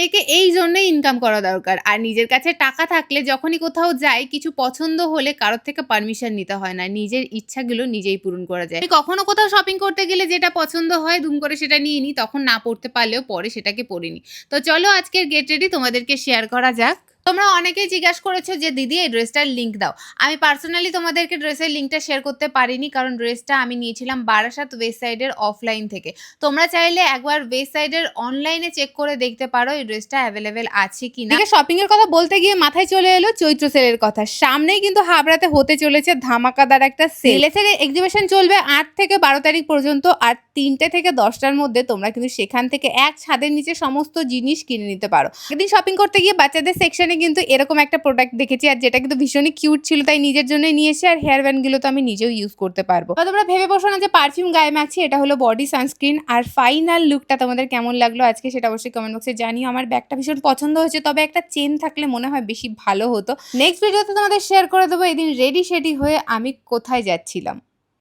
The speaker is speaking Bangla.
মেয়েকে এই জন্যই ইনকাম করা দরকার। আর নিজের কাছে টাকা থাকলে যখনই কোথাও যাই কিছু পছন্দ হলে কারোর থেকে পারমিশন নিতে হয় না। নিজের ইচ্ছাগুলো নিজেই পূরণ করা যায়। আমি কখনো কোথাও শপিং করতে গেলে যেটা পছন্দ হয় দুম করে সেটা নিয়ে নিই। তখন না পড়তে পারলেও পরে সেটাকে পড়ে নিই। তো চলো আজকের গেট রেডি তোমাদেরকে শেয়ার করা যাক। তোমরা অনেকেই জিজ্ঞাসা করেছো যে দিদি এই ড্রেসটার লিঙ্ক দাও। আমি পার্সোনালি তোমাদেরকে ড্রেসের লিঙ্কটা শেয়ার করতে পারিনি, কারণ ড্রেসটা আমি নিয়েছিলাম বারাসাত ওয়েস্ট সাইডের অফলাইন থেকে। তোমরা চাইলে একবার ওয়েস্ট সাইডের অনলাইনে চেক করে দেখতে পারো এই ড্রেসটা অ্যাভেলেবেল আছে কিনা। শপিং এর কথা বলতে গিয়ে মাথায় চলে এলো চৈত্র সেলের কথা। সামনেই কিন্তু হাবড়াতে হতে চলেছে ধামাকাদার একটা সেল। থেকে এক্সিবিশন চলবে 8 থেকে 12 তারিখ পর্যন্ত। আর 3টে থেকে 10টার মধ্যে তোমরা কিন্তু সেখান থেকে এক ছাদের নিচে সমস্ত জিনিস কিনে নিতে পারো। একদিন শপিং করতে গিয়ে বাচ্চাদের সেকশনে কিন্তু এরকম একটা প্রোডাক্ট দেখেছি, আর যেটা কিন্তু ভীষণই কিউট ছিল, তাই নিজের জন্যই নিয়ে এসে। আর হেয়ার ব্যান্ড গুলো তো আমি নিজেও ইউজ করতে পারবো। তো তোমরা ভেবে বসো না যে পারফিউম গায়ে মাখছি, এটা হলো বডি সানস্ক্রিন। আর ফাইনাল লুকটা তোমাদের কেমন লাগলো আজকে সেটা অবশ্যই কমেন্ট বক্সে জানিও। আমার ব্যাগটা ভীষণ পছন্দ হয়েছে, তবে একটা চেন থাকলে মনে হয় বেশি ভালো হতো। নেক্সট ভিডিওতে তোমাদের শেয়ার করে দেবো এদিন রেডি শেডি হয়ে আমি কোথায় যাচ্ছিলাম।